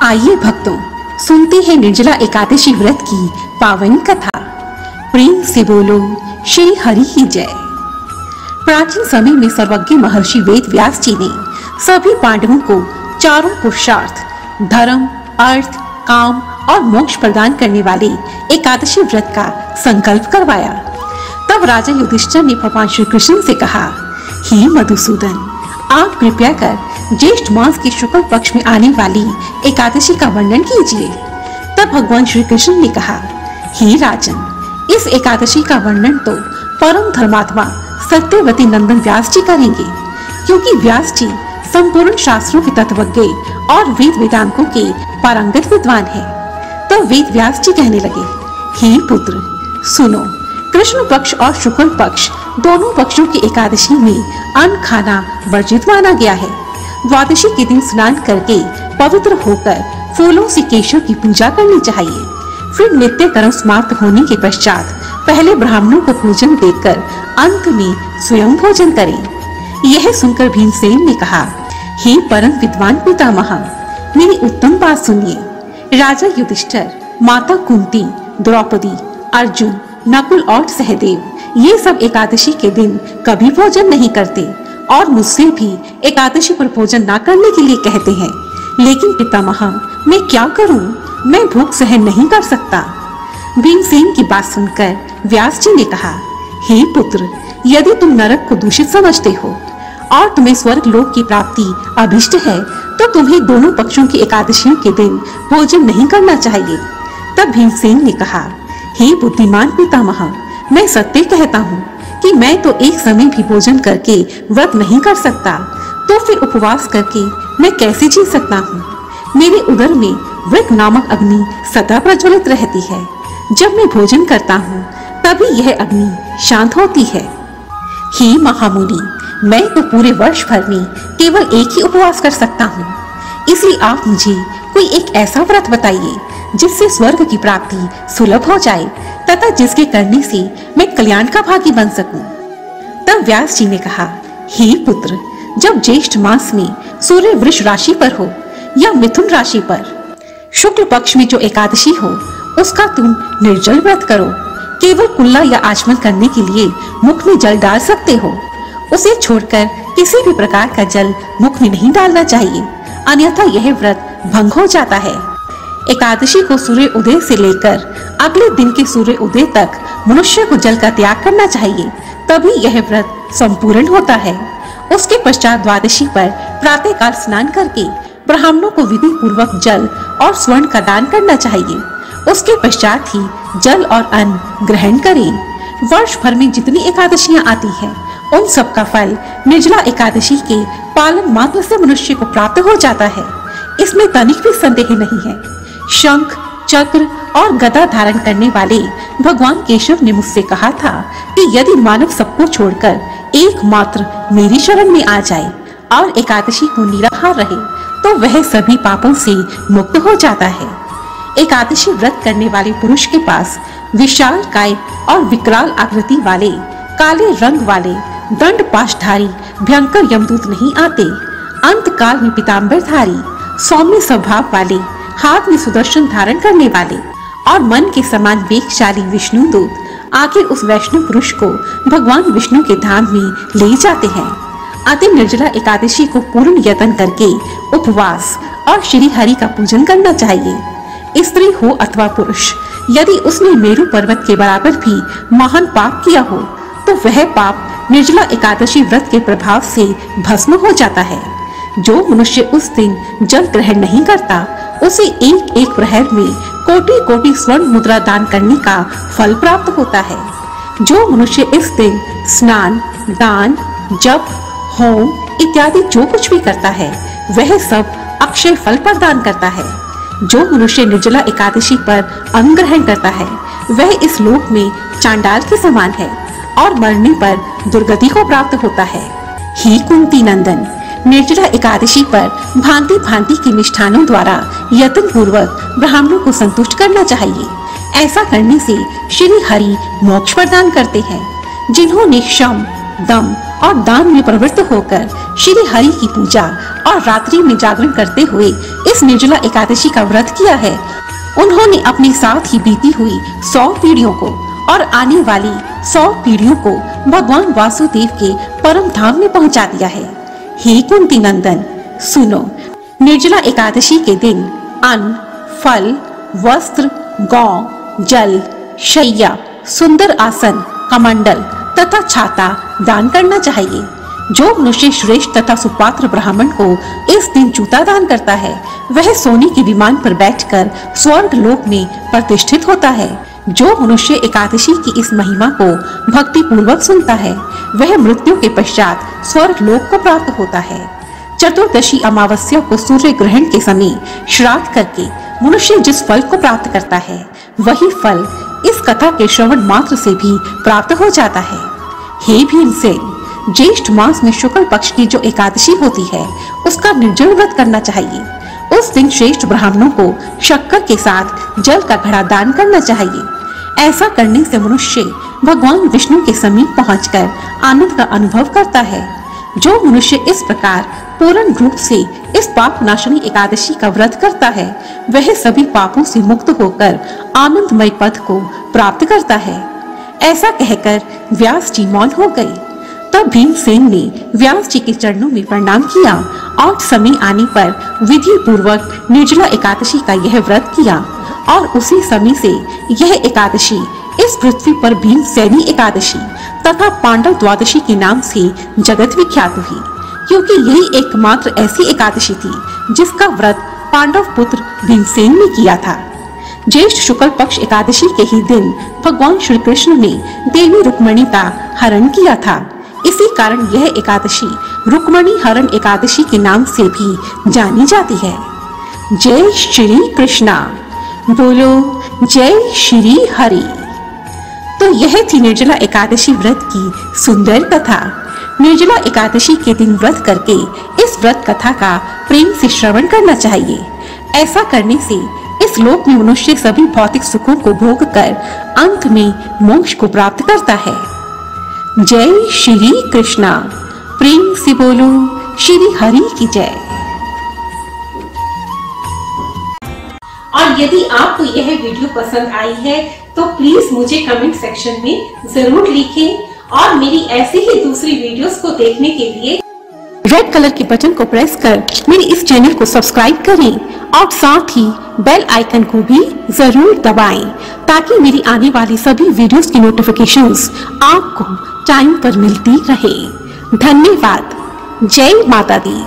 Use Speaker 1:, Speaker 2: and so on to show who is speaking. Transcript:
Speaker 1: आइए भक्तों, सुनते हैं निर्जला एकादशी व्रत की पावन कथा। प्रेम से बोलो श्री हरि की जय। प्राचीन समय में सर्वज्ञ महर्षि वेद व्यास जी ने सभी पांडवों को चारों पुरुषार्थ धर्म, अर्थ, काम और मोक्ष प्रदान करने वाले एकादशी व्रत का संकल्प करवाया। तब राजा युधिष्ठिर ने भगवान श्री कृष्ण से कहा, हे मधुसूदन, आप कृपया कर ज्येष्ठ मास के शुक्ल पक्ष में आने वाली एकादशी का वर्णन कीजिए। तब भगवान श्री कृष्ण ने कहा, हे राजन, इस एकादशी का वर्णन तो परम धर्मात्मा सत्यवती नंदन व्यास जी करेंगे, क्योंकि व्यास जी संपूर्ण शास्त्रों के तत्वज्ञ और वेद वेदांतों के पारंगत विद्वान हैं। तो वेद व्यास जी कहने लगे, हे पुत्र, सुनो, कृष्ण पक्ष और शुक्ल पक्ष दोनों पक्षों की एकादशी में अन्न खाना वर्जित माना गया है। द्वादशी के दिन स्नान करके पवित्र होकर फूलों से केशव की पूजा करनी चाहिए। फिर नित्य कर्म समाप्त होने के पश्चात पहले ब्राह्मणों को भोजन देकर अंत में स्वयं भोजन करें। यह सुनकर भीमसेन ने कहा, हे परम विद्वान पितामह, मेरी उत्तम बात सुनिए। राजा युधिष्ठिर, माता कुंती, द्रौपदी, अर्जुन, नकुल और सहदेव ये सब एकादशी के दिन कभी भोजन नहीं करते और मुझसे भी एकादशी पर भोजन ना करने के लिए कहते हैं। लेकिन पितामह, मैं क्या करूं? मैं भूख सहन नहीं कर सकता। भीमसेन की बात सुनकर व्यास जी ने कहा, हे पुत्र, यदि तुम नरक को दूषित समझते हो और तुम्हें स्वर्ग लोक की प्राप्ति अभिष्ट है, तो तुम्हें दोनों पक्षों की एकादशियों के दिन भोजन नहीं करना चाहिए। तब भीमसेन ने कहा, हे बुद्धिमान पितामह, मैं सत्य कहता हूँ कि मैं तो एक समय भी भोजन करके व्रत नहीं कर सकता, तो फिर उपवास करके मैं कैसे जी सकता हूँ? मेरे उदर में वृक नामक अग्नि सदा प्रज्वलित रहती है। जब मैं भोजन करता हूँ तभी यह अग्नि शांत होती है। हे महामुनि, मैं तो पूरे वर्ष भर में केवल एक ही उपवास कर सकता हूँ। इसलिए आप मुझे कोई एक ऐसा व्रत बताइए जिससे स्वर्ग की प्राप्ति सुलभ हो जाए तथा जिसके करने से मैं कल्याण का भागी बन सकूं। तब व्यास जी ने कहा, हे पुत्र, जब ज्येष्ठ मास में सूर्य वृष राशि पर हो या मिथुन राशि पर शुक्ल पक्ष में जो एकादशी हो, उसका तुम निर्जल व्रत करो। केवल कुल्ला या आचमन करने के लिए मुख में जल डाल सकते हो। उसे छोड़कर किसी भी प्रकार का जल मुख में नहीं डालना चाहिए, अन्यथा यह व्रत भंग हो जाता है। एकादशी को सूर्य उदय से लेकर अगले दिन के सूर्य उदय तक मनुष्य को जल का त्याग करना चाहिए, तभी यह व्रत संपूर्ण होता है। उसके पश्चात द्वादशी पर प्रातः काल स्नान करके ब्राह्मणों को विधि पूर्वक जल और स्वर्ण का दान करना चाहिए। उसके पश्चात ही जल और अन्न ग्रहण करें। वर्ष भर में जितनी एकादशियां आती हैं, उन सब का फल निर्जला एकादशी के पालन मात्र से मनुष्य को प्राप्त हो जाता है। इसमें तनिक भी संदेह नहीं है। शंख, चक्र और गदा धारण करने वाले भगवान केशव ने मुझसे कहा था कि यदि मानव सबको छोड़कर एकमात्र मेरी शरण में आ जाए और एकादशी को निराहार रहे, तो वह सभी पापों से मुक्त हो जाता है। एकादशी व्रत करने वाले पुरुष के पास विशाल काय और विकराल आकृति वाले, काले रंग वाले, दंड पाशधारी भयंकर यमदूत नहीं आते। अंत काल में पीताम्बरधारी, सौम्य स्वभाव वाले, हाथ में सुदर्शन धारण करने वाले और मन के समान वेगशाली विष्णु दूत आखिर उस वैष्णव पुरुष को भगवान विष्णु के धाम में ले जाते हैं। अति निर्जला एकादशी को पूर्ण यत्न करके उपवास और श्री हरि का पूजन करना चाहिए। स्त्री हो अथवा पुरुष, यदि उसने मेरु पर्वत के बराबर भी महान पाप किया हो, तो वह पाप निर्जला एकादशी व्रत के प्रभाव से भस्म हो जाता है। जो मनुष्य उस दिन जल ग्रहण नहीं करता, उसे एक एक प्रहर में कोटि कोटि स्वर्ण मुद्रा दान करने का फल प्राप्त होता है। जो मनुष्य इस दिन स्नान, दान, जप, होम इत्यादि जो कुछ भी करता है, वह सब अक्षय फल प्रदान करता है। जो मनुष्य निर्जला एकादशी पर अन्न ग्रहण करता है, वह इस लोक में चांडाल के समान है और मरने पर दुर्गति को प्राप्त होता है। हे कुंती नंदन, निर्जला एकादशी पर भांति भांति के मिष्ठानों द्वारा यत्न पूर्वक ब्राह्मणों को संतुष्ट करना चाहिए। ऐसा करने से श्री हरि मोक्ष प्रदान करते हैं। जिन्होंने शम, दम और दान में प्रवृत्त होकर श्री हरि की पूजा और रात्रि में जागरण करते हुए इस निर्जला एकादशी का व्रत किया है, उन्होंने अपने साथ ही बीती हुई 100 पीढ़ियों को और आने वाली 100 पीढ़ियों को भगवान वासुदेव के परम धाम में पहुंचा दिया है। हे कुंती नंदन, सुनो, निर्जला एकादशी के दिन अन्न, फल, वस्त्र, गौ, जल, शैया, सुंदर आसन, कमंडल तथा छाता दान करना चाहिए। जो मनुष्य श्रेष्ठ तथा सुपात्र ब्राह्मण को इस दिन जूता दान करता है, वह सोने के विमान पर बैठकर स्वर्ग लोक में प्रतिष्ठित होता है। जो मनुष्य एकादशी की इस महिमा को भक्ति पूर्वक सुनता है, वह मृत्यु के पश्चात स्वर्ग लोक को प्राप्त होता है। चतुर्दशी अमावस्या को सूर्य ग्रहण के समय श्राद्ध करके मनुष्य जिस फल को प्राप्त करता है, वही फल इस कथा के श्रवण मात्र से भी प्राप्त हो जाता है। हे भीमसेन, ज्येष्ठ मास में शुक्ल पक्ष की जो एकादशी होती है, उसका निर्जल व्रत करना चाहिए। उस दिन श्रेष्ठ ब्राह्मणों को शक्कर के साथ जल का घड़ा दान करना चाहिए। ऐसा करने से मनुष्य भगवान विष्णु के समीप पहुंचकर आनंद का अनुभव करता है। जो मनुष्य इस प्रकार पूर्ण रूप से इस पाप नाशनी एकादशी का व्रत करता है, वह सभी पापों से मुक्त होकर आनंदमय पद को प्राप्त करता है। ऐसा कहकर व्यास जी मौन हो गए। तब भीमसेन ने व्यास जी के चरणों में प्रणाम किया और समय आने पर विधि पूर्वक निर्जला एकादशी का यह व्रत किया और उसी समय से यह एकादशी इस पृथ्वी पर भीमसेनी एकादशी तथा पांडव द्वादशी के नाम से जगत विख्यात हुई, क्योंकि यही एकमात्र ऐसी एकादशी थी जिसका व्रत पांडव पुत्र भीमसेन ने किया था। ज्येष्ठ शुक्ल पक्ष एकादशी के ही दिन भगवान श्री कृष्ण ने देवी रुक्मणी का हरण किया था। इसी कारण यह एकादशी रुक्मणी हरण एकादशी के नाम से भी जानी जाती है। जय श्री कृष्णा, बोलो जय श्री हरि। तो यह थी निर्जला एकादशी व्रत की सुंदर कथा। निर्जला एकादशी के दिन व्रत करके इस व्रत कथा का प्रेम से श्रवण करना चाहिए। ऐसा करने से इस लोक में मनुष्य सभी भौतिक सुखों को भोग कर अंत में मोक्ष को प्राप्त करता है। जय श्री कृष्णा। प्रेम से बोलो श्री हरि की जय। और यदि आपको यह वीडियो पसंद आई है तो प्लीज मुझे कमेंट सेक्शन में जरूर लिखें और मेरी ऐसी ही दूसरी वीडियोस को देखने के लिए रेड कलर के बटन को प्रेस कर मेरे इस चैनल को सब्सक्राइब करें और साथ ही बेल आइकन को भी जरूर दबाएं, ताकि मेरी आने वाली सभी वीडियोस की नोटिफिकेशंस आपको टाइम पर मिलती रहे। धन्यवाद। जय माता दी।